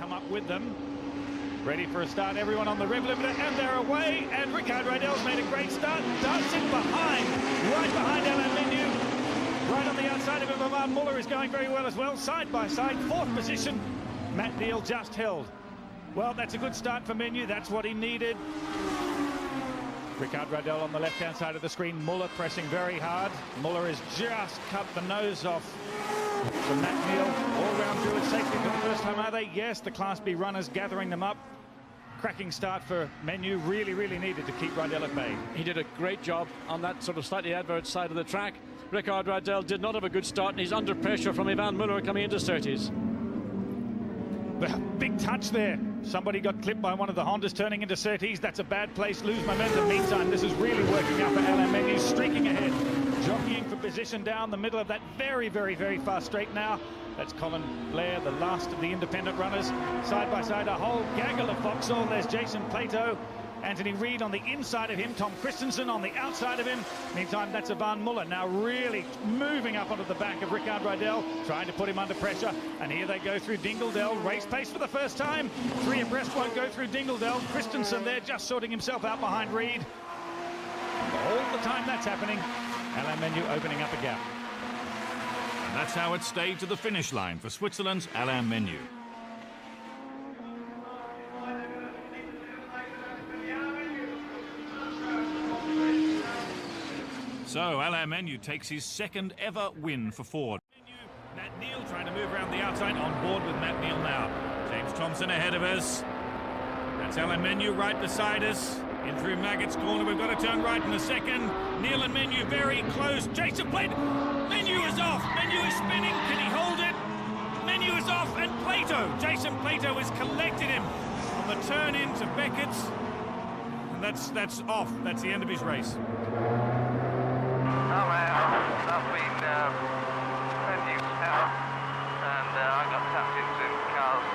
come up with them. Ready for a start, everyone on the rev limiter, and they're away. And Ricard Rydell's made a great start, dancing behind, right behind Alain Menu. Right on the outside of him, Van Muller is going very well as well. Side by side, fourth position. Matt Neal just held. Well, that's a good start for Menu. That's what he needed. Ricard Rydell on the left-hand side of the screen. Muller pressing very hard. Muller has just cut the nose off from Matt Neal. All round through it safely for the first time, are they? Yes, the Class B runners gathering them up. Cracking start for Menu. Really, really needed to keep Rydell at bay. He did a great job on that sort of slightly adverse side of the track. Ricard Rydell did not have a good start, and he's under pressure from Van Muller coming into Surtees. Big touch there. Somebody got clipped by one of the Hondas turning into Surtees. That's a bad place. Lose momentum. Meantime, this is really working out for Alain Menu. Streaking ahead. Jockeying for position down the middle of that very, very, very fast straight now. That's Colin Blair, the last of the independent runners. Side by side, a whole gaggle of Vauxhall. There's Jason Plato. Anthony Reid on the inside of him, Tom Christensen on the outside of him. Meantime, that's Van Muller now really moving up onto the back of Ricard Rydell, trying to put him under pressure. And here they go through Dingledell. Race pace for the first time. Three abreast won't go through Dingledell. Christensen there just sorting himself out behind Reid. All the time that's happening, Alain Menu opening up a gap. And that's how it stayed to the finish line for Switzerland's Alain Menu. So Alain Menu takes his second ever win for Ford. Matt Neal trying to move around the outside, on board with Matt Neal now. James Thompson ahead of us. That's Alain Menu right beside us. In through Maggott's corner, we've got to turn right in a second. Neal and Menu very close. Jason Plato. Menu is off. Menu is spinning. Can he hold it? Menu is off, and Plato. Jason Plato has collected him on the turn into Beckett's. And that's off. That's the end of his race. That's been Menus now, and I got tapped into Carl's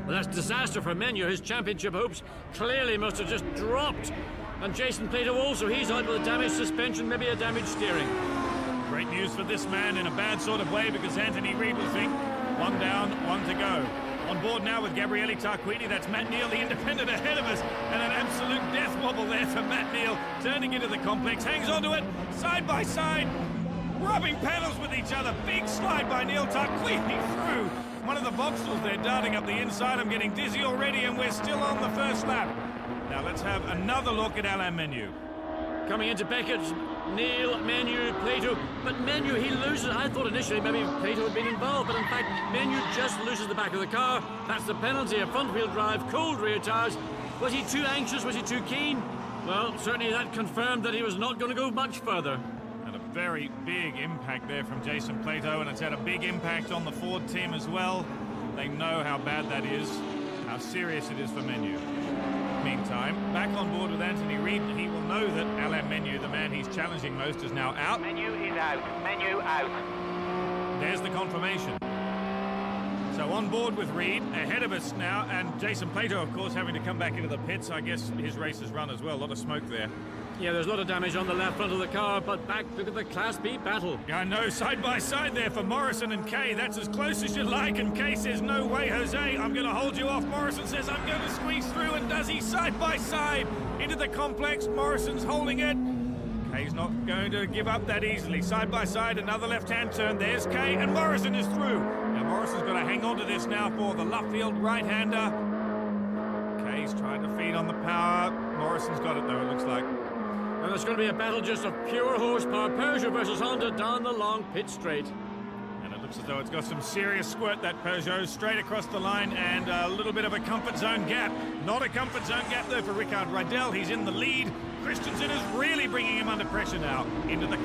Well, that's disaster for Menu. His championship hopes clearly must have just dropped. And Jason Plato also, he's out with a damaged suspension, maybe a damaged steering. Great news for this man in a bad sort of way, because Anthony Reid will think one down, one to go. On board now with Gabriele Tarquini. That's Matt Neal, the independent ahead of us, and an absolute death wobble there for Matt Neal, turning into the complex, hangs onto it, side by side, rubbing pedals with each other. Big slide by Neal Tarquini through one of the Vauxhalls there, darting up the inside. I'm getting dizzy already, and we're still on the first lap. Now let's have another look at Alain Menu. Coming into Beckett, Neal, Menu, Plato, but Menu, he loses. I thought initially maybe Plato had been involved, but in fact, Menu just loses the back of the car. That's the penalty, a front-wheel drive, cold rear tires. Was he too anxious? Was he too keen? Well, certainly that confirmed that he was not going to go much further. And a very big impact there from Jason Plato, and it's had a big impact on the Ford team as well. They know how bad that is, how serious it is for Menu. Meantime, back on board with Anthony Reid, he will know that Alain Menu, the man he's challenging most, is now out. Menu is out. Menu out. There's the confirmation. So on board with Reid, ahead of us now, and Jason Plato, of course, having to come back into the pits. I guess his race has run as well. A lot of smoke there. Yeah, there's a lot of damage on the left front of the car, but back, look at the Class B battle. I know, side by side there for Morrison and Kay. That's as close as you like, and Kay says, no way, Jose, I'm going to hold you off. Morrison says, I'm going to squeeze through, and does he, side by side into the complex. Morrison's holding it. Kay's not going to give up that easily. Side by side, another left-hand turn. There's Kay, and Morrison is through. Now Morrison's got to hang on to this now for the Luffield right-hander. Kay's trying to feed on the power. Morrison's got it, though, it looks like. And it's going to be a battle just of pure horsepower. Peugeot versus Honda down the long pit straight. And it looks as though it's got some serious squirt, that Peugeot, straight across the line, and a little bit of a comfort zone gap. Not a comfort zone gap, though, for Ricard Rydell. He's in the lead. Christensen is really bringing him under pressure now into the